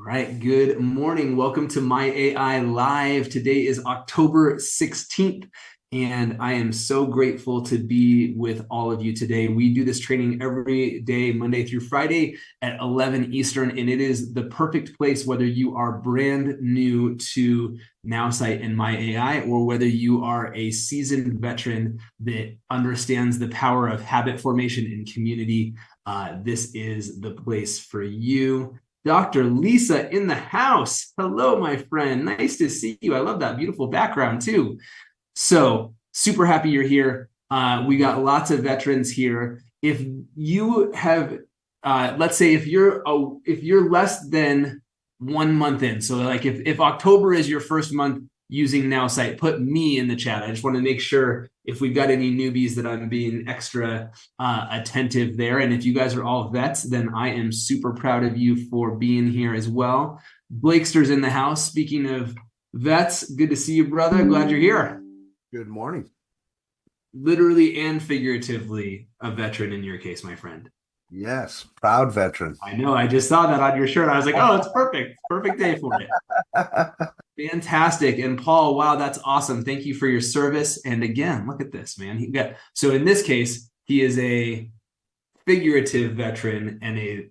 right, good morning. Welcome to My AI Live. Today is October 16th, and I am so grateful to be with all of you today. We do this training every day, Monday through Friday at 11 Eastern, and it is the perfect place whether you are brand new to Nowsite and My AI or whether you are a seasoned veteran that understands the power of habit formation and community. This is the place for you. Dr. Lisa in the house. Hello, my friend. Nice to see you. I love that beautiful background too. So super happy you're here. We got lots of veterans here. If you have, let's say if you're less than 1 month in, so like if October is your first month using Nowsite, put me in the chat. I just want to make sure if we've got any newbies that I'm being extra attentive there. And if you guys are all vets, then I am super proud of you for being here as well. Blakester's in the house. Speaking of vets, good to see you, brother. Glad you're here. Good morning. Literally and figuratively a veteran in your case, my friend. Yes, proud veteran. I know. I just saw that on your shirt. I was like, oh, it's perfect. Perfect day for it. Fantastic. And Paul, wow, that's awesome. Thank you for your service. And again, look at this, man. So in this case, he is a figurative veteran and a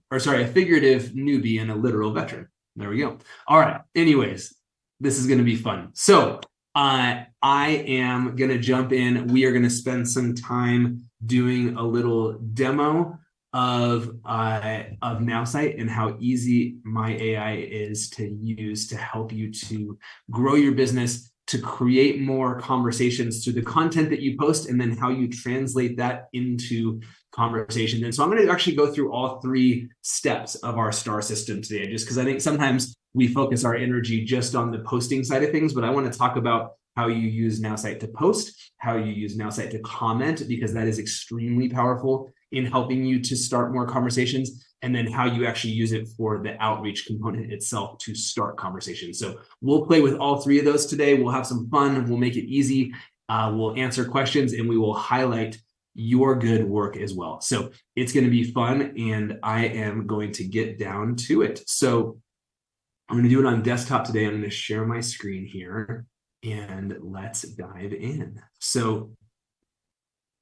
figurative newbie and a literal veteran. There we go. All right. Anyways, this is going to be fun. So I am going to jump in. We are going to spend some time doing a little demo of Nowsite and how easy My AI is to use to help you to grow your business, to create more conversations through the content that you post, and then how you translate that into conversations. And so I'm going to actually go through all 3 steps of our STAR system today, just because I think sometimes we focus our energy just on the posting side of things, but I want to talk about how you use Nowsite to post, how you use Nowsite to comment, because that is extremely powerful in helping you to start more conversations, and then how you actually use it for the outreach component itself to start conversations. So we'll play with all 3 of those today. We'll have some fun. We'll make it easy. We'll answer questions, and we will highlight your good work as well. So it's going to be fun, and I am going to get down to it. So I'm going to do it on desktop today. I'm going to share my screen here, and let's dive in. So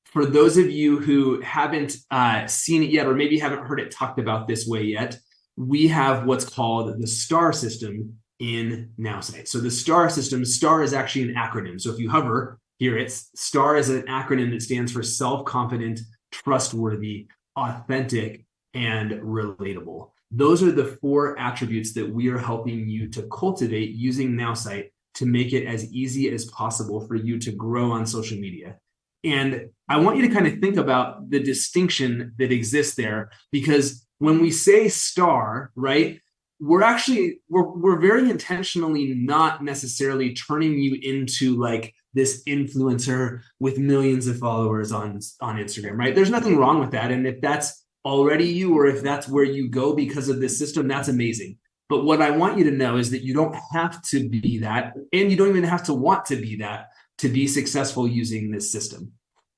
for those of you who haven't seen it yet, or maybe haven't heard it talked about this way yet, we have what's called the STAR system in Nowsite. So the STAR system, STAR is actually an acronym. So if you hover here, it's STAR is an acronym that stands for self-confident, trustworthy, authentic, and relatable. Those are the 4 attributes that we are helping you to cultivate using Nowsite to make it as easy as possible for you to grow on social media. And I want you to kind of think about the distinction that exists there, because when we say STAR, right, we're very intentionally not necessarily turning you into like this influencer with millions of followers on Instagram, right? There's nothing wrong with that. And if that's already you, or if that's where you go because of this system, that's amazing. But what I want you to know is that you don't have to be that, and you don't even have to want to be that to be successful using this system.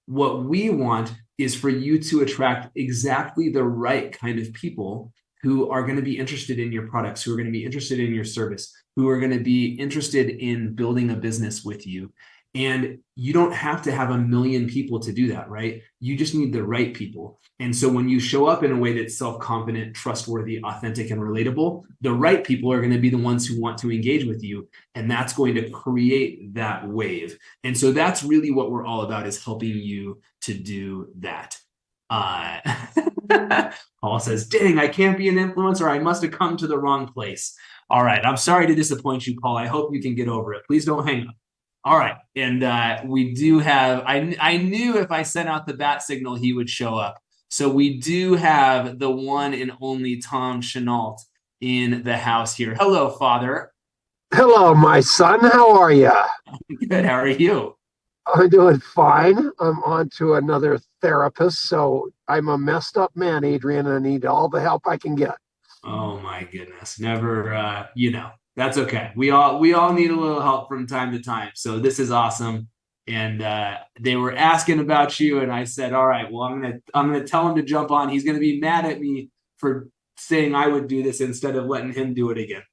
What we want is for you to attract exactly the right kind of people who are going to be interested in your products, who are going to be interested in your service, who are going to be interested in building a business with you. And you don't have to have 1 million people to do that, right? You just need the right people. And so when you show up in a way that's self-confident, trustworthy, authentic, and relatable, the right people are going to be the ones who want to engage with you. And that's going to create that wave. And so that's really what we're all about, is helping you to do that. Paul says, dang, I can't be an influencer. I must have come to the wrong place. All right. I'm sorry to disappoint you, Paul. I hope you can get over it. Please don't hang up. All right. And we do have, I knew if I sent out the bat signal, he would show up. So we do have the one and only Tom Chenault in the house here. Hello, Father. Hello, my son. How are you? Good. How are you? I'm doing fine. I'm on to another therapist, so I'm a messed up man, Adrian, and I need all the help I can get. Oh my goodness. Never, that's okay. We all need a little help from time to time. So this is awesome. And they were asking about you, and I said, all right, well, I'm gonna tell him to jump on. He's gonna be mad at me for saying I would do this instead of letting him do it again.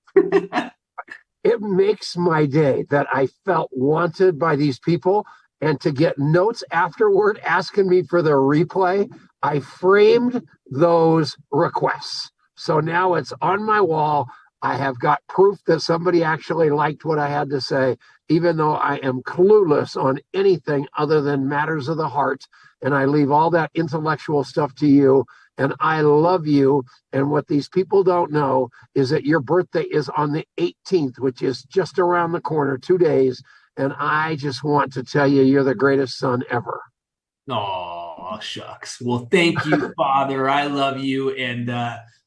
It makes my day that I felt wanted by these people, and to get notes afterward asking me for the replay. I framed those requests. So now it's on my wall. I have got proof that somebody actually liked what I had to say, even though I am clueless on anything other than matters of the heart. And I leave all that intellectual stuff to you. And I love you. And what these people don't know is that your birthday is on the 18th, which is just around the corner, 2 days. And I just want to tell you, you're the greatest son ever. Oh, shucks. Well, thank you, Father. I love you. And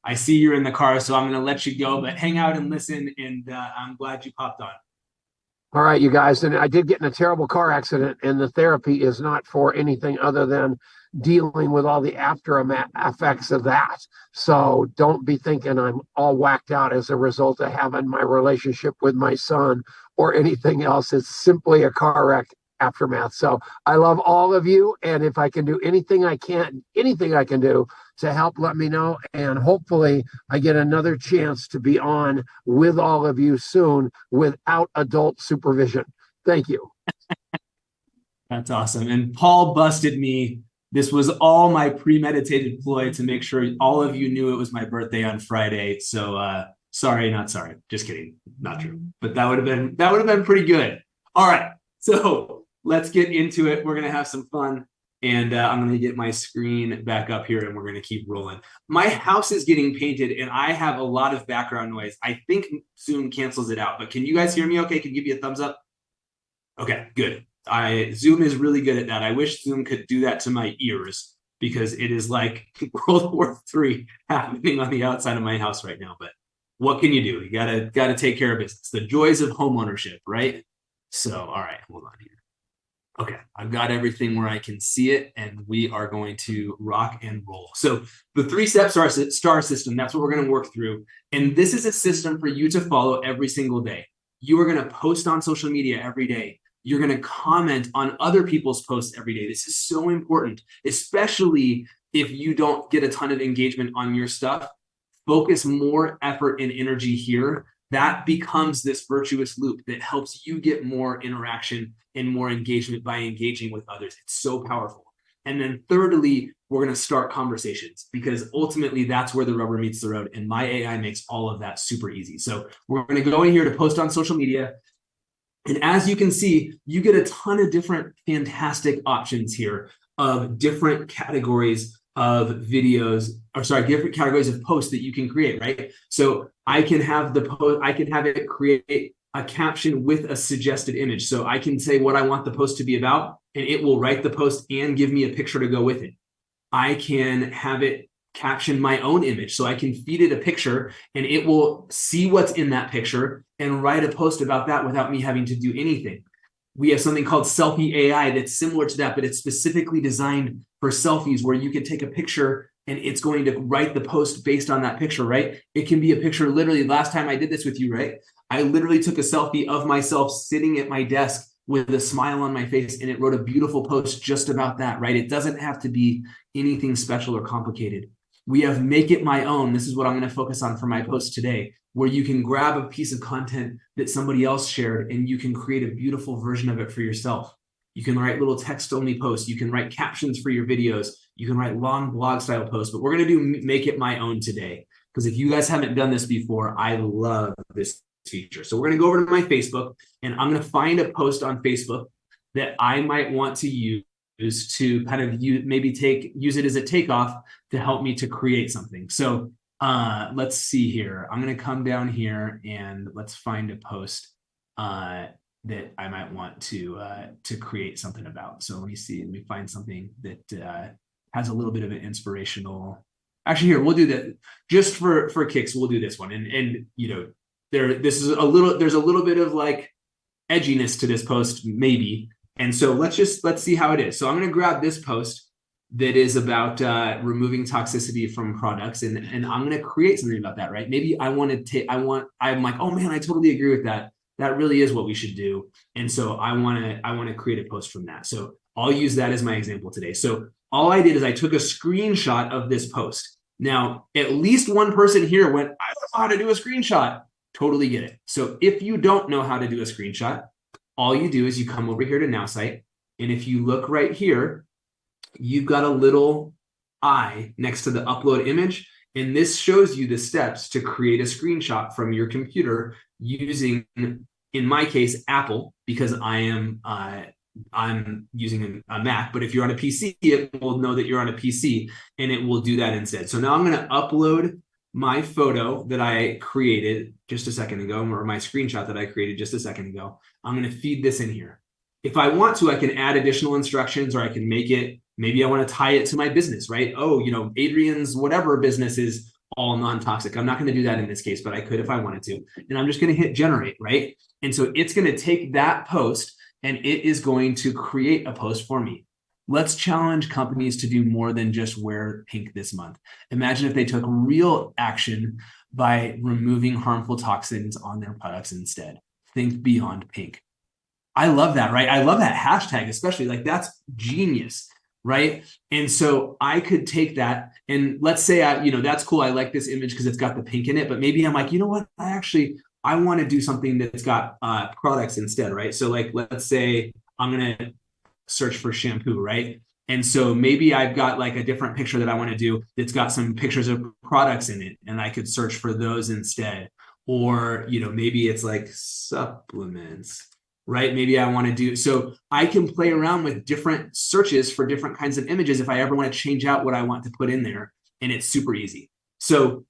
I see you're in the car, so I'm going to let you go, but hang out and listen. And I'm glad you popped on. All right, you guys. And I did get in a terrible car accident, and the therapy is not for anything other than dealing with all the after effects of that. So don't be thinking I'm all whacked out as a result of having my relationship with my son or anything else. It's simply a car wreck aftermath. So I love all of you. And if I can do anything I can do to help, let me know. And hopefully I get another chance to be on with all of you soon without adult supervision. Thank you. That's awesome. And Paul busted me. This was all my premeditated ploy to make sure all of you knew it was my birthday on Friday. So sorry, not sorry. Just kidding. Not true. But that would have been pretty good. All right. So let's get into it. We're gonna have some fun. And I'm going to get my screen back up here and we're going to keep rolling. My house is getting painted and I have a lot of background noise. I think Zoom cancels it out, but can you guys hear me okay? Can you give me a thumbs up? Okay, good. Zoom is really good at that. I wish Zoom could do that to my ears because it is like World War III happening on the outside of my house right now. But what can you do? You gotta take care of business. The joys of home ownership, right? So, all right, hold on here. Okay, I've got everything where I can see it, and we are going to rock and roll. So the 3-step star system, that's what we're going to work through. And this is a system for you to follow every single day. You are going to post on social media every day. You're going to comment on other people's posts every day. This is so important, especially if you don't get a ton of engagement on your stuff. Focus more effort and energy here. That becomes this virtuous loop that helps you get more interaction and more engagement by engaging with others. It's so powerful. And then thirdly, we're going to start conversations because ultimately that's where the rubber meets the road. And my AI makes all of that super easy. So we're going to go in here to post on social media. And as you can see, you get a ton of different fantastic options here of different categories of videos, or sorry, different categories of posts that you can create, right? So I can have the post, I can have it create a caption with a suggested image. So I can say what I want the post to be about, and it will write the post and give me a picture to go with it. I can have it caption my own image. So I can feed it a picture and it will see what's in that picture and write a post about that without me having to do anything. We have something called Selfie AI that's similar to that, but it's specifically designed for selfies where you can take a picture and it's going to write the post based on that picture, right? It can be a picture, literally, last time I did this with you, right? I literally took a selfie of myself sitting at my desk with a smile on my face and it wrote a beautiful post just about that, right? It doesn't have to be anything special or complicated. We have Make It My Own. This is what I'm going to focus on for my post today, where you can grab a piece of content that somebody else shared and you can create a beautiful version of it for yourself. You can write little text-only posts. You can write captions for your videos. You can write long blog-style posts. But we're going to do Make It My Own today, because if you guys haven't done this before, I love this feature. So we're going to go over to my Facebook, and I'm going to find a post on Facebook that I might want to use to kind of use it as a takeoff to help me to create something. So let's see here. I'm going to come down here and let's find a post that I might want to create something about. So let me see. Let me find something that has a little bit of an inspirational. Actually, here we'll do that just for kicks. We'll do this one, and you know, there's a little bit of like edginess to this post, maybe. And so let's see how it is. So I'm going to grab this post that is about removing toxicity from products, and I'm going to create something about that, right? Maybe I'm like, oh man, I totally agree with that. That really is what we should do. And so I want to create a post from that. So I'll use that as my example today. So all I did is I took a screenshot of this post. Now, at least one person here went, I don't know how to do a screenshot. Totally get it. So if you don't know how to do a screenshot, all you do is you come over here to Nowsite. And if you look right here, you've got a little eye next to the upload image. And this shows you the steps to create a screenshot from your computer using, in my case, Apple, because I'm using a Mac. But if you're on a PC, it will know that you're on a PC and it will do that instead. So now I'm going to upload my photo that I created just a second ago, or my screenshot that I created just a second ago. I'm going to feed this in here. If I want to, I can add additional instructions, or I can make it, maybe I want to tie it to my business, right? Oh, Adrian's whatever business is all non-toxic. I'm not going to do that in this case, but I could if I wanted to. And I'm just going to hit generate, right? And so it's going to take that post and it is going to create a post for me. Let's challenge companies to do more than just wear pink this month. Imagine if they took real action by removing harmful toxins on their products instead. Think beyond pink. I love that, right? I love that hashtag, especially. Like, that's genius, right? And so I could take that and let's say that's cool. I like this image because it's got the pink in it, but maybe I'm like, you know what? I want to do something that's got products instead, right? So like, let's say I'm going to search for shampoo, right? And so maybe I've got like a different picture that I want to do that's got some pictures of products in it, and I could search for those instead. Or, maybe it's like supplements, right? Maybe I want to do, so I can play around with different searches for different kinds of images if I ever want to change out what I want to put in there, and it's super easy. So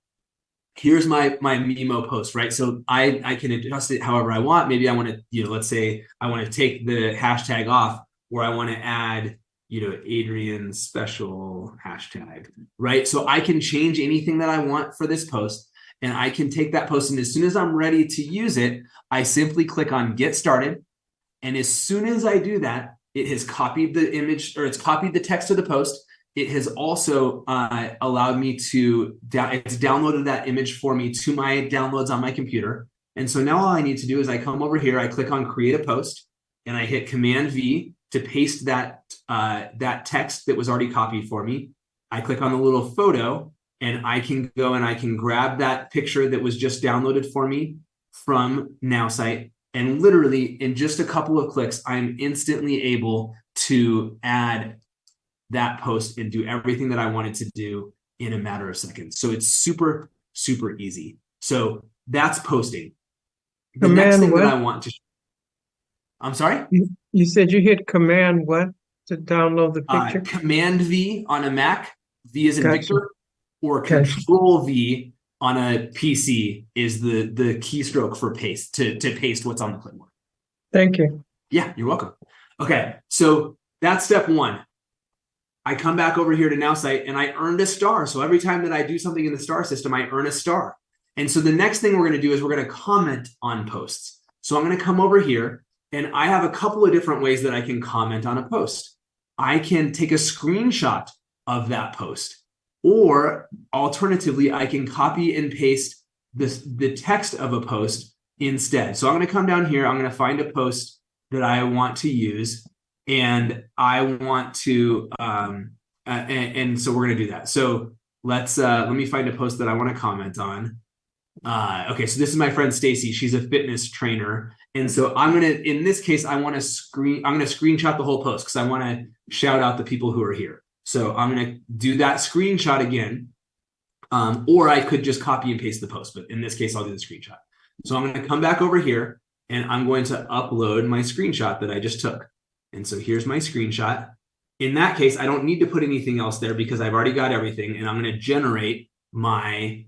here's my Memo post, right? So I can adjust it however I want. Maybe I want to, let's say I want to take the hashtag off, or I want to add, Adrian special hashtag, right? So I can change anything that I want for this post, and I can take that post, and as soon as I'm ready to use it, I simply click on get started. And as soon as I do that, it has copied the image, or it's copied the text of the post. It has also allowed me to, it's downloaded that image for me to my downloads on my computer. And so now all I need to do is I come over here, I click on create a post, and I hit Command V to paste that text that was already copied for me. I click on the little photo, and I can go and I can grab that picture that was just downloaded for me from Nowsite. And literally in just a couple of clicks, I'm instantly able to add that post and do everything that I wanted to do in a matter of seconds. So it's super, super easy. So that's posting. The next thing that I want to, I'm sorry? You said you hit Command what to download the picture? Command V on a Mac, V is in Gotcha. Victor, or Control V on a PC is the keystroke for paste, to paste what's on the clipboard. Thank you. Yeah, you're welcome. Okay, so that's step one. I come back over here to Nowsite and I earned a star. So every time that I do something in the star system, I earn a star. And so the next thing we're going to do is we're going to comment on posts. So I'm going to come over here, and I have a couple of different ways that I can comment on a post. I can take a screenshot of that post, or alternatively, I can copy and paste the text of a post instead. So I'm going to come down here. I'm going to find a post that I want to use, and I want to, and so we're going to do that. So let me find a post that I want to comment on. Okay, so this is my friend Stacy. She's a fitness trainer. And so I'm going to, in this case, I'm going to screenshot the whole post because I want to shout out the people who are here. So I'm going to do that screenshot again. Or I could just copy and paste the post, but in this case, I'll do the screenshot. So I'm going to come back over here, and I'm going to upload my screenshot that I just took. And so here's my screenshot. In that case, I don't need to put anything else there because I've already got everything, and I'm going to generate my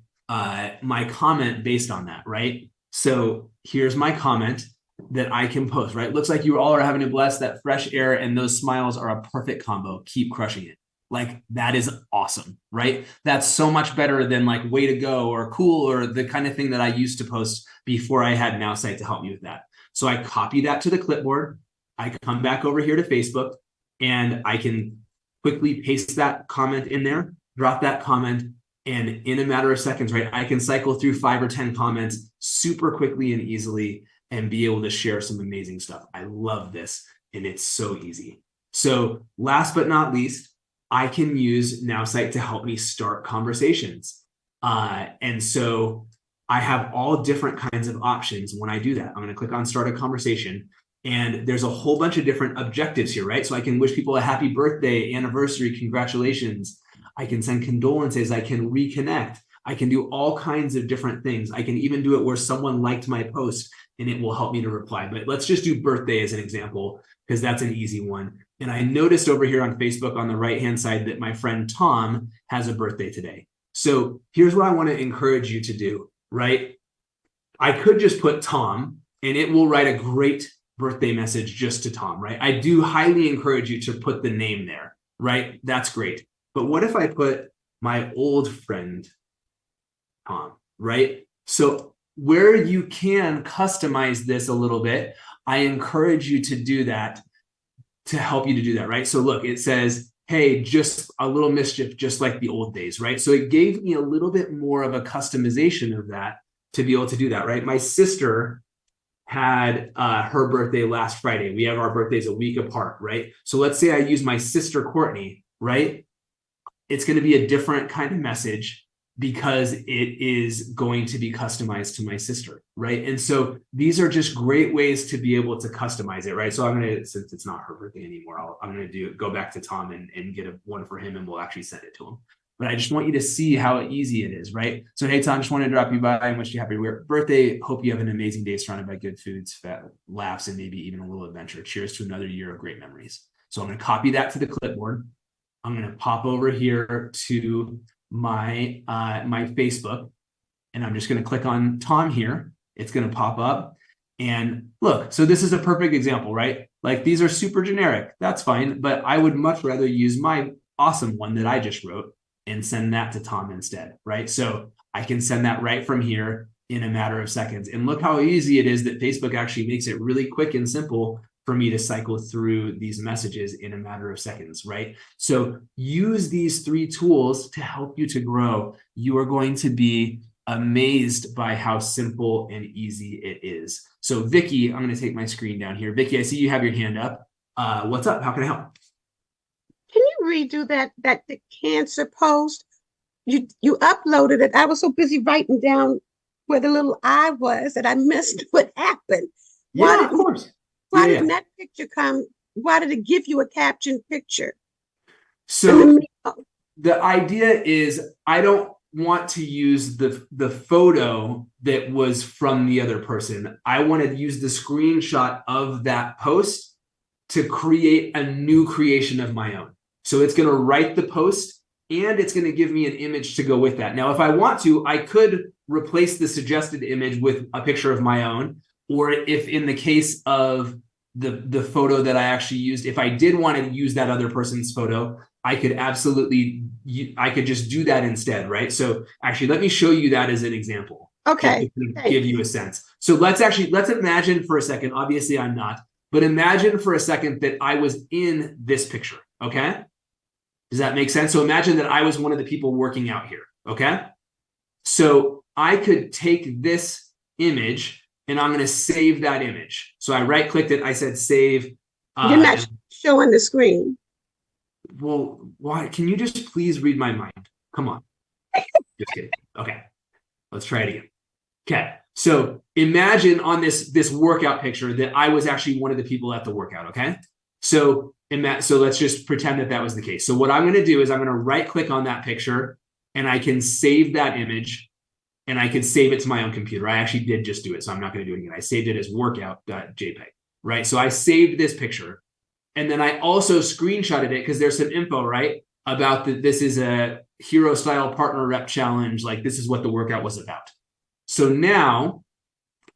my comment based on that, right? So here's my comment that I can post, right? Looks like you all are having a blast. That fresh air and those smiles are a perfect combo. Keep crushing it. Like, that is awesome, right? That's so much better than like way to go or cool or the kind of thing that I used to post before I had Nowsite to help me with that. So I copy that to the clipboard. I come back over here to Facebook, and I can quickly paste that comment in there, drop that comment, and in a matter of seconds, right, I can cycle through 5 or 10 comments super quickly and easily and be able to share some amazing stuff. I love this, and it's so easy. So last but not least, I can use Nowsite to help me start conversations. And so I have all different kinds of options when I do that. I'm going to click on start a conversation, and there's a whole bunch of different objectives here, right? So I can wish people a happy birthday, anniversary, congratulations. I can send condolences. I can reconnect. I can do all kinds of different things. I can even do it where someone liked my post and it will help me to reply. But let's just do birthday as an example, because that's an easy one. And I noticed over here on Facebook on the right-hand side that my friend Tom has a birthday today. So here's what I want to encourage you to do, right? I could just put Tom and it will write a great birthday message just to Tom, right? I do highly encourage you to put the name there, right? That's great. But what if I put my old friend Tom, right? So where you can customize this a little bit, I encourage you to do that to help you to do that, right? So look, it says, hey, just a little mischief, just like the old days, right? So it gave me a little bit more of a customization of that to be able to do that, right? My sister had her birthday last Friday. We have our birthdays a week apart, right? So let's say I use my sister Courtney, right? It's going to be a different kind of message because it is going to be customized to my sister, right? And so these are just great ways to be able to customize it, right? So I'm going to, since it's not her birthday anymore, I'm going to go back to Tom and get one for him, and we'll actually send it to him. But I just want you to see how easy it is, right? So, hey, Tom, just wanted to drop you by and wish you a happy birthday. Hope you have an amazing day surrounded by good foods, fat laughs, and maybe even a little adventure. Cheers to another year of great memories. So I'm going to copy that to the clipboard. I'm going to pop over here to my my Facebook, and I'm just going to click on Tom here. It's going to pop up, and look, so this is a perfect example, right? Like, these are super generic. That's fine, but I would much rather use my awesome one that I just wrote and send that to Tom instead, right? So I can send that right from here in a matter of seconds. And look how easy it is that Facebook actually makes it really quick and simple for me to cycle through these messages in a matter of seconds, right? So use these 3 tools to help you to grow. You are going to be amazed by how simple and easy it is. So Vicky, I'm going to take my screen down here. Vicky, I see you have your hand up. What's up? How can I help? Can you redo that the cancer post? You uploaded it. I was so busy writing down where the little eye was that I missed what happened. Yeah, of course. Why didn't that picture come? Why did it give you a captioned picture? So the idea is I don't want to use the photo that was from the other person. I want to use the screenshot of that post to create a new creation of my own. So it's going to write the post and it's going to give me an image to go with that. Now, if I want to, I could replace the suggested image with a picture of my own, or if in the case of the photo that I actually used, if I did want to use that other person's photo, I could just do that instead, right? So actually, let me show you that as an example. Okay. To give you a sense. So let's imagine for a second, obviously I'm not, but imagine for a second that I was in this picture, okay? Does that make sense? So imagine that I was one of the people working out here, okay? So I could take this image and I'm going to save that image. So I right-clicked it. I said save. You're not showing the screen. Well, why? Can you just please read my mind? Come on. Just kidding. Okay. Let's try it again. Okay. So imagine on this workout picture that I was actually one of the people at the workout, okay? So let's just pretend that was the case. So what I'm going to do is I'm going to right-click on that picture and I can save that image and I can save it to my own computer. I actually did just do it, so I'm not going to do it again. I saved it as workout.jpg, right? So I saved this picture and then I also screenshotted it because there's some info, right? About that this is a hero style partner rep challenge. Like, this is what the workout was about. So now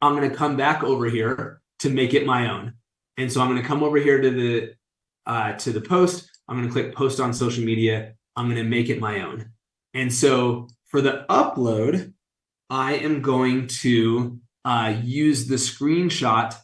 I'm going to come back over here to make it my own. And so I'm going to come over here to the post. I'm going to click post on social media. I'm going to make it my own. And so for the upload, I am going to use the screenshot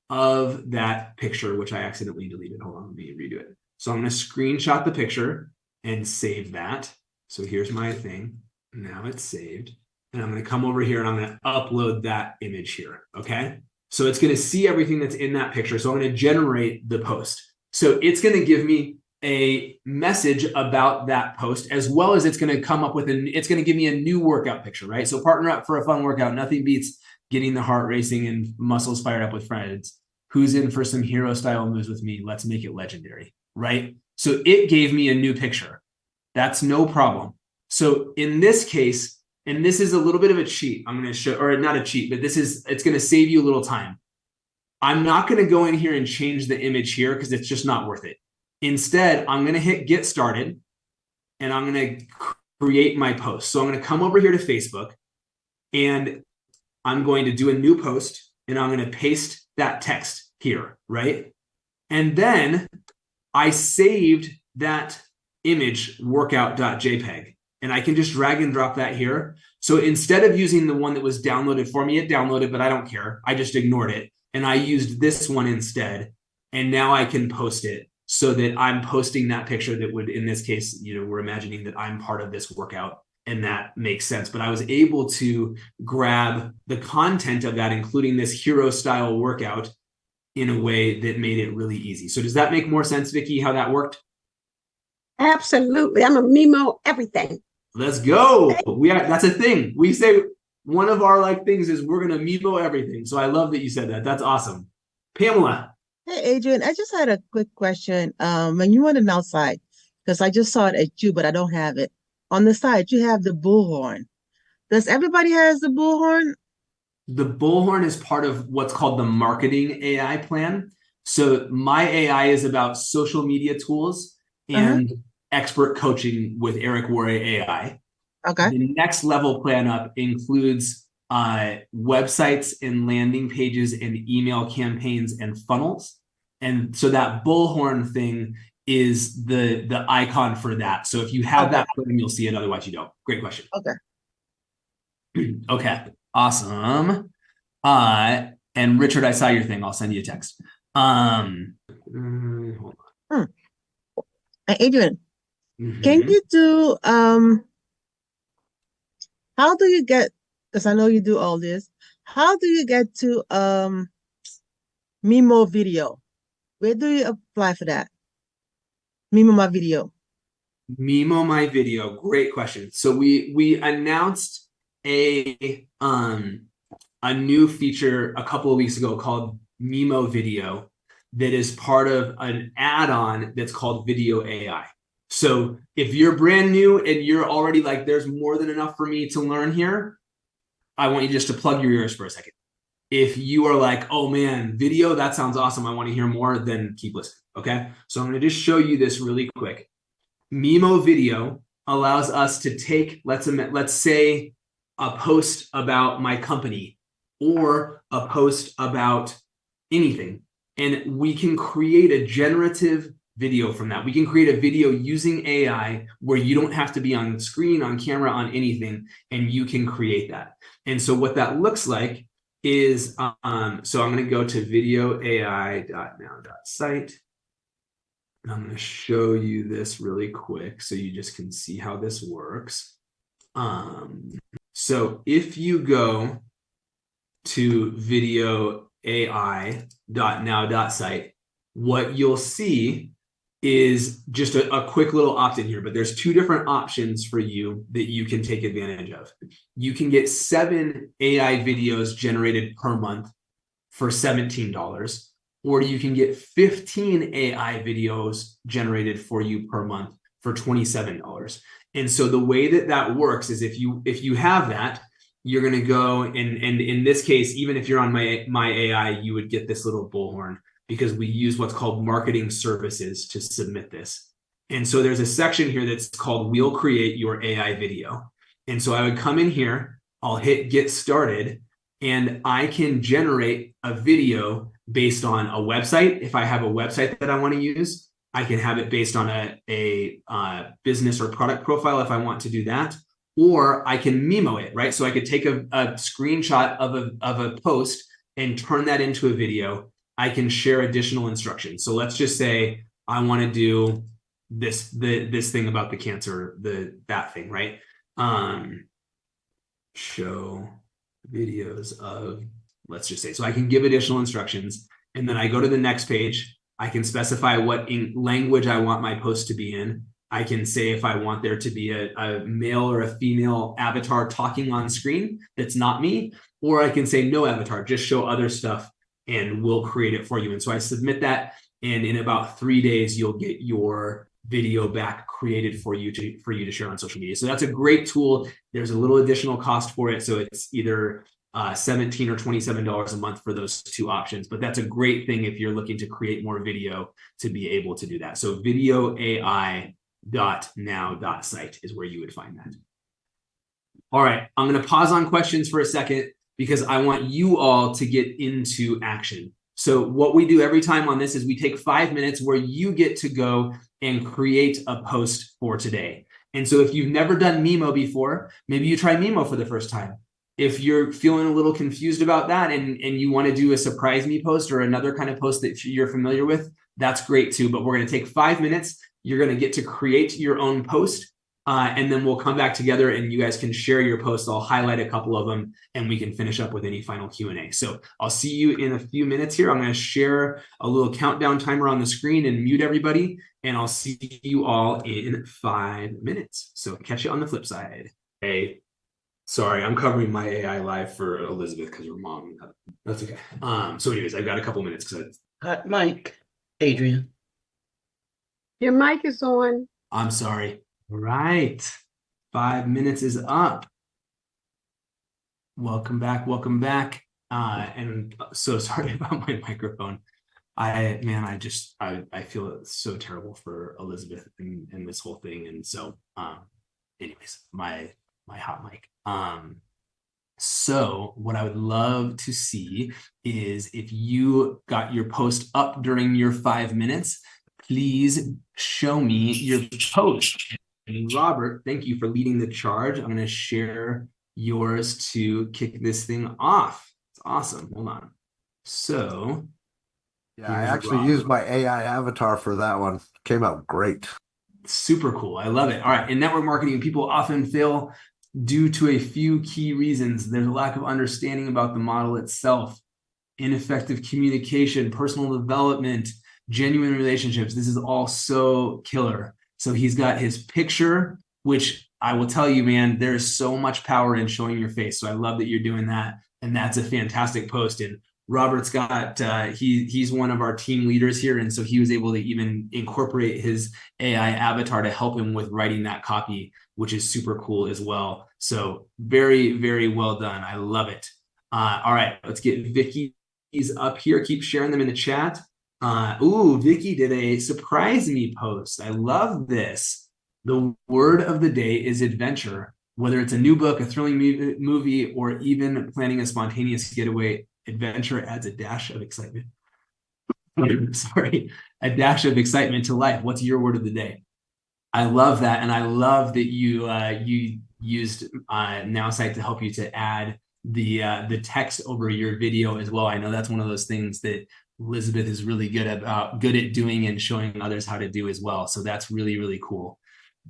of that picture, which I accidentally deleted. Hold on, let me redo it. So I'm going to screenshot the picture and save that. So here's my thing. Now it's saved. And I'm going to come over here and I'm going to upload that image here, okay? So it's going to see everything that's in that picture. So I'm going to generate the post. So it's going to give me a message about that post, as well as it's going to come up with it's going to give me a new workout picture, right? So partner up for a fun workout. Nothing beats getting the heart racing and muscles fired up with friends. Who's in for some hero style moves with me? Let's make it legendary, right? So it gave me a new picture. That's no problem. So in this case, and this is a little bit of a cheat, I'm going to show, or not a cheat, but it's going to save you a little time. I'm not going to go in here and change the image here because it's just not worth it. Instead, I'm going to hit get started and I'm going to create my post. So I'm going to come over here to Facebook and I'm going to do a new post and I'm going to paste that text here, right? And then I saved that image workout.jpg and I can just drag and drop that here. So instead of using the one that was downloaded for me, it downloaded, but I don't care. I just ignored it. And I used this one instead. And now I can post it so that I'm posting that picture that would, in this case, we're imagining that I'm part of this workout and that makes sense. But I was able to grab the content of that, including this hero style workout, in a way that made it really easy. So does that make more sense, Vicky, how that worked? Absolutely. I'm a Mimo everything. Let's go. That's a thing. We say one of our things is we're going to Mimo everything. So I love that you said that. That's awesome. Pamela. Hey, Adrian, I just had a quick question. When you went on outside, because I just saw it at you, but I don't have it. On the side, you have the bullhorn. Does everybody has the bullhorn? The bullhorn is part of what's called the marketing AI plan. So my AI is about social media tools and expert coaching with Eric Worre AI. Okay. The next level plan up includes websites and landing pages and email campaigns and funnels. And so that bullhorn thing is the icon for that. So if you have that plan, you'll see it. Otherwise, you don't. Great question. Okay. Okay. Awesome. And Richard, I saw your thing. I'll send you a text. Hold on. Adrian, can you do how do you get, because I know you do all this, how do you get to Mimo video? Where do you apply for that? Mimo my video. Mimo my video. Great question. So we announced a new feature a couple of weeks ago called Mimo Video that is part of an add-on that's called Video AI. So if you're brand new and you're already there's more than enough for me to learn here, I want you just to plug your ears for a second. If you are oh man, video, that sounds awesome, I want to hear more, then keep listening, okay? So I'm going to just show you this really quick. Mimo Video allows us to take, let's say, a post about my company or a post about anything, and we can create a generative video from that. We can create a video using AI where you don't have to be on screen, on camera, on anything, and you can create that. And so what that looks like is, so I'm going to go to videoai.now.site. And I'm going to show you this really quick so you just can see how this works. So if you go to videoai.now.site, what you'll see is just a quick little opt-in here, but there's two different options for you that you can take advantage of. You can get 7 AI videos generated per month for $17, or you can get 15 AI videos generated for you per month for $27. And so the way that works is if you have that, you're going to go and in this case, even if you're on my AI, you would get this little bullhorn because we use what's called marketing services to submit this. And so there's a section here that's called We'll Create Your AI Video. And so I would come in here, I'll hit get started, and I can generate a video based on a website. If I have a website that I want to use, I can have it based on a business or product profile if I want to do that, or I can Mimo it, right? So I could take a screenshot of a post and turn that into a video. I can share additional instructions. So let's just say I want to do this thing about the cancer, that thing, right? Show videos of, let's just say, so I can give additional instructions, and then I go to the next page I can specify what language I want my post to be in. I can say if I want there to be a male or a female avatar talking on screen that's not me, or I can say no avatar, just show other stuff and we'll create it for you. And so I submit that, and in about 3 days, you'll get your video back created for you to share on social media. So that's a great tool. There's a little additional cost for it. So it's either $17 or $27 a month for those two options. But that's a great thing if you're looking to create more video to be able to do that. So videoai.now.site is where you would find that. All right, I'm going to pause on questions for a second because I want you all to get into action. So what we do every time on this is we take 5 minutes where you get to go and create a post for today. And so if you've never done Mimo before, maybe you try Mimo for the first time. If you're feeling a little confused about that and you want to do a surprise me post or another kind of post that you're familiar with, that's great too. But we're going to take 5 minutes. You're going to get to create your own post. And then we'll come back together and you guys can share your posts. I'll highlight a couple of them and we can finish up with any final Q&A. So I'll see you in a few minutes here. I'm going to share a little countdown timer on the screen and mute everybody. And I'll see you all in 5 minutes. So catch you on the flip side. Hey, sorry, I'm covering my AI live for Elizabeth because her mom. That's okay. So anyways, I've got a couple minutes because Hot mic, Adrian. Your mic is on. I'm sorry. All right. 5 minutes is up. Welcome back. Welcome back. And so sorry about my microphone. I feel so terrible for Elizabeth and this whole thing. And so, anyways, my hot mic. So what I would love to see is if you got your post up during your 5 minutes, please show me your post. And Robert, thank you for leading the charge. I'm going to share yours to kick this thing off. It's awesome. Hold on. So, yeah, I actually used my AI avatar for that one. Came out great. Super cool. I love it. All right. In network marketing, people often fail due to a few key reasons. There's a lack of understanding about the model itself, ineffective communication, personal development, genuine relationships. This is all so killer. So he's got his picture, which I will tell you, man, there is so much power in showing your face. So I love that you're doing that. And that's a fantastic post. And Robert's got, he's one of our team leaders here. And so he was able to even incorporate his AI avatar to help him with writing that copy, which is super cool as well. So very, very well done. I love it. All right, let's get Vicky's up here. Keep sharing them in the chat. Vicky did a surprise me post. I love this. The word of the day is adventure. Whether it's a new book, a thrilling movie, or even planning a spontaneous getaway, adventure adds a dash of excitement. Sorry, a dash of excitement to life. What's your word of the day? I love that, and I love that you used Nowsite to help you to add the text over your video as well. I know that's one of those things that Elizabeth is really good at doing and showing others how to do as well. So that's really, really cool.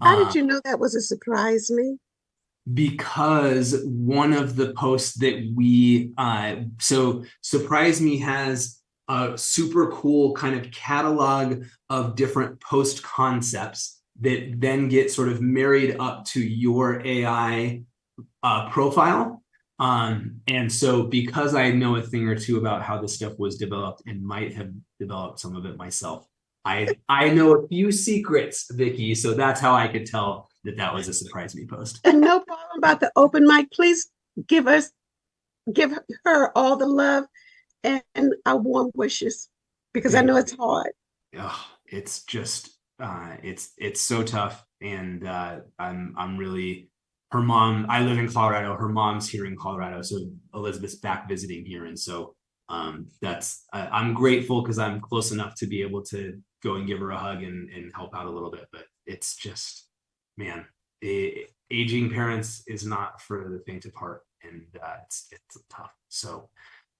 How did you know that was a surprise me? Because one of the posts that we, so Surprise Me has a super cool kind of catalog of different post concepts that then get sort of married up to your AI profile. And so because I know a thing or two about how this stuff was developed and might have developed some of it myself, I know a few secrets, Vicky. So that's how I could tell that was a surprise me post. And no problem about the open mic. Please give her all the love and our warm wishes, because I know it's hard. Oh, it's just it's so tough. And I'm really, her mom, I live in Colorado, her mom's here in Colorado, so Elizabeth's back visiting here. And so that's I'm grateful because I'm close enough to be able to go and give her a hug and help out a little bit. But it's just, man, aging parents is not for the faint of heart, and it's tough. So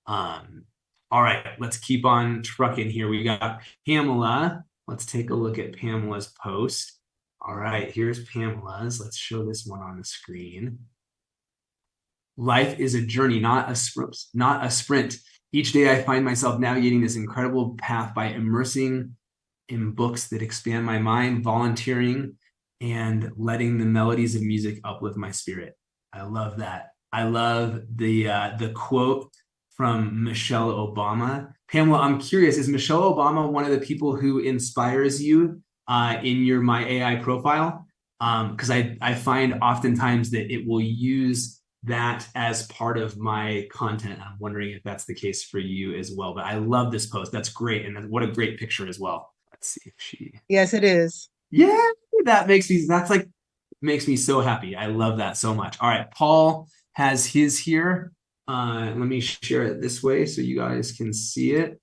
all right, let's keep on trucking here. We got Pamela. Let's take a look at Pamela's post. All right, here's Pamela's. Let's show this one on the screen. Life is a journey, not a sprint. Each day I find myself navigating this incredible path by immersing in books that expand my mind, volunteering, and letting the melodies of music uplift my spirit. I love that. I love the quote from Michelle Obama. Pamela, I'm curious, is Michelle Obama one of the people who inspires you in your My AI profile? Because I find oftentimes that it will use that as part of my content. I'm wondering if that's the case for you as well. But I love this post. That's great. And what a great picture as well. Let's see if she. Yes, it is. Yeah, that's like, makes me so happy. I love that so much. All right, Paul has his here. Let me share it this way so you guys can see it.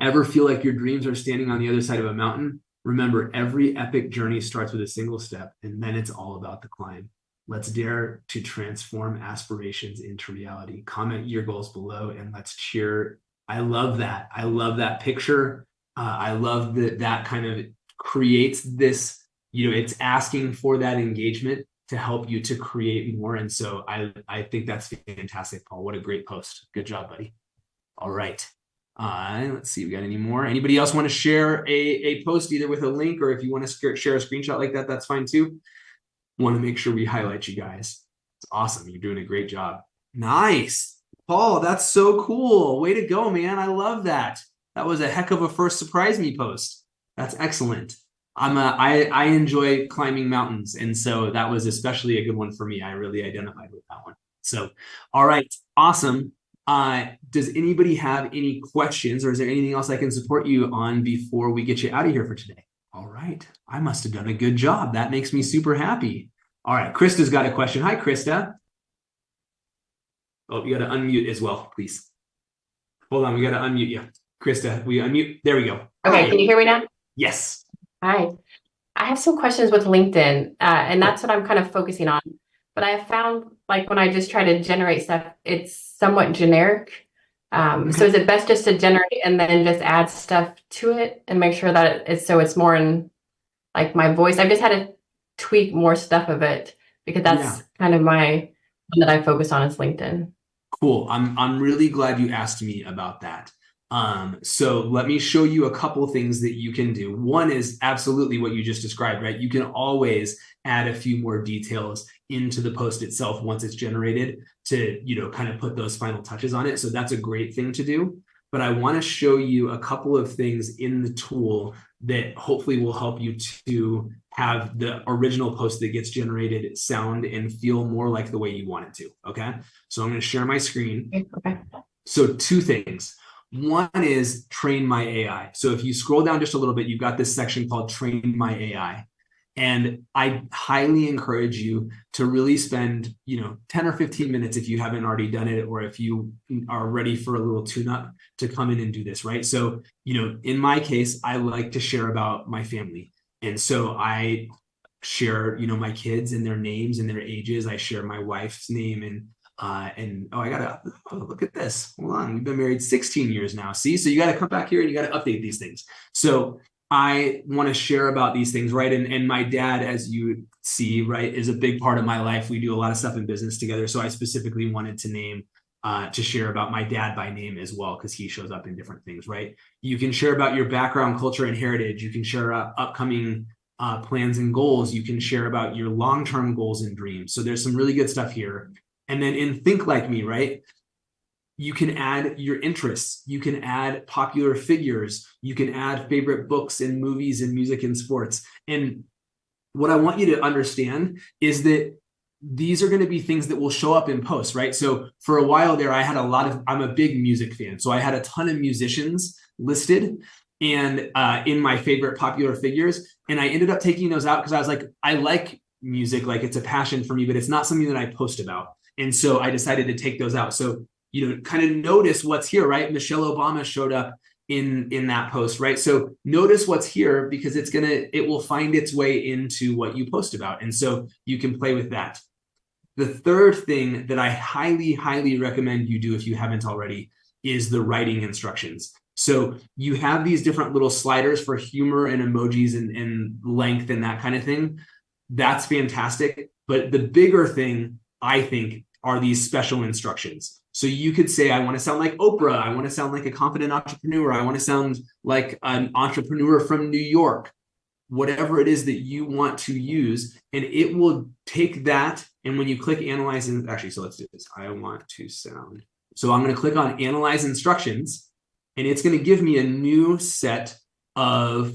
Ever feel like your dreams are standing on the other side of a mountain? Remember, every epic journey starts with a single step, and then it's all about the climb. Let's dare to transform aspirations into reality. Comment your goals below and let's cheer. I love that. I love that picture. I love that kind of creates this, it's asking for that engagement to help you to create more. And so I think that's fantastic, Paul. What a great post. Good job, buddy. All right. Let's see, we got any more? Anybody else want to share a post either with a link, or if you want to share a screenshot like that, that's fine too. Want to make sure we highlight you guys. It's awesome. You're doing a great job. Nice. Paul, that's so cool. Way to go, man. I love that. That was a heck of a first surprise me post. That's excellent. I enjoy climbing mountains, and so that was especially a good one for me. I really identified with that one. So, all right, awesome. Does anybody have any questions, or is there anything else I can support you on before we get you out of here for today? All right, I must have done a good job. That makes me super happy. All right, Krista's got a question. Hi, Krista. Oh, you got to unmute as well, please. Hold on, we got to unmute you. Krista, we unmute. There we go. Okay, can you hear me now? Yes. Hi. I have some questions with LinkedIn, and that's what I'm kind of focusing on. But I have found, like, when I just try to generate stuff, it's somewhat generic. So is it best just to generate and then just add stuff to it and make sure that it's more in like my voice? I've just had to tweak more stuff of it because that's kind of my one that I focus on is LinkedIn. Cool. I'm really glad you asked me about that. So let me show you a couple things that you can do. One is absolutely what you just described, right? You can always add a few more details into the post itself once it's generated to, kind of put those final touches on it. So that's a great thing to do. But I want to show you a couple of things in the tool that hopefully will help you to have the original post that gets generated sound and feel more like the way you want it to. Okay. So I'm going to share my screen. Okay. So two things. One is train my AI. So if you scroll down just a little bit, you've got this section called train my AI. And I highly encourage you to really spend, 10 or 15 minutes if you haven't already done it, or if you are ready for a little tune-up to come in and do this, right? So, in my case, I like to share about my family. And so I share, my kids and their names and their ages. I share my wife's name and look at this. Hold on. We've been married 16 years now. See, so you got to come back here and you got to update these things. So I want to share about these things, right? And my dad, as you see, right, is a big part of my life. We do a lot of stuff in business together. So I specifically wanted to share about my dad by name as well, because he shows up in different things, right? You can share about your background, culture, and heritage. You can share upcoming plans and goals. You can share about your long-term goals and dreams. So there's some really good stuff here. And then in Think Like Me, right? You can add your interests. You can add popular figures. You can add favorite books and movies and music and sports. And what I want you to understand is that these are going to be things that will show up in posts, right? So for a while there, I'm a big music fan. So I had a ton of musicians listed and in my favorite popular figures. And I ended up taking those out because I was like, I like music, like it's a passion for me, but it's not something that I post about. And so I decided to take those out. So, kind of notice what's here, right? Michelle Obama showed up in that post, right? So notice what's here because it will find its way into what you post about. And so you can play with that. The third thing that I highly, highly recommend you do if you haven't already is the writing instructions. So you have these different little sliders for humor and emojis and length and that kind of thing. That's fantastic. But the bigger thing, I think, are these special instructions. So you could say, I want to sound like Oprah. I want to sound like a confident entrepreneur. I want to sound like an entrepreneur from New York. Whatever it is that you want to use, and it will take that. And when you click analyze, and actually, so let's do this. I want to sound. So I'm going to click on analyze instructions, and it's going to give me a new set of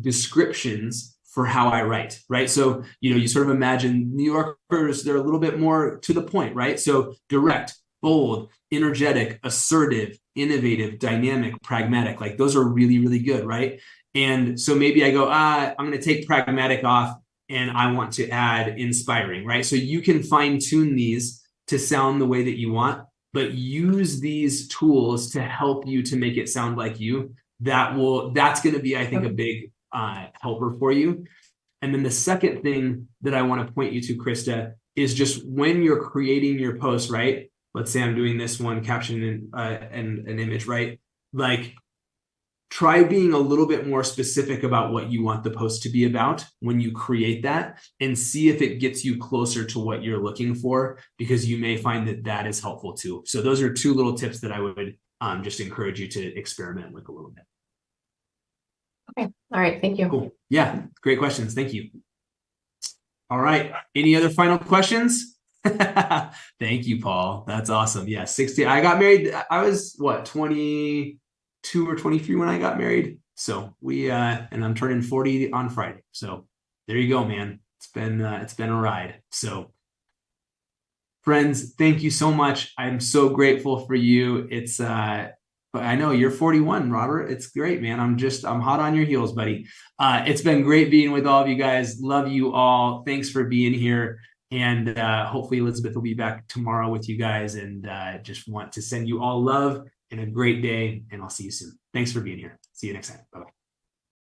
descriptions for how I write, right? So, you sort of imagine New Yorkers, they're a little bit more to the point, right? So direct, bold, energetic, assertive, innovative, dynamic, pragmatic, like those are really, really good, right? And so maybe I go, I'm going to take pragmatic off and I want to add inspiring, right? So you can fine tune these to sound the way that you want, but use these tools to help you to make it sound like you. That's going to be, I think, a big helper for you. And then the second thing that I want to point you to, Krista, is just when you're creating your post, right? Let's say I'm doing this one, caption and an image, right? Like, try being a little bit more specific about what you want the post to be about when you create that, and see if it gets you closer to what you're looking for, because you may find that that is helpful too. So those are two little tips that I would just encourage you to experiment with a little bit. Okay. All right. Thank you. Cool. Yeah. Great questions. Thank you. All right. Any other final questions? Thank you, Paul. That's awesome. Yeah. 60. I got married. I was what, 22 or 23 when I got married. So and I'm turning 40 on Friday. So there you go, man. It's been a ride. So friends, thank you so much. I'm so grateful for you. But I know you're 41, Robert. It's great, man. I'm hot on your heels, buddy. It's been great being with all of you guys. Love you all. Thanks for being here. And hopefully Elizabeth will be back tomorrow with you guys. And just want to send you all love and a great day. And I'll see you soon. Thanks for being here. See you next time. Bye-bye.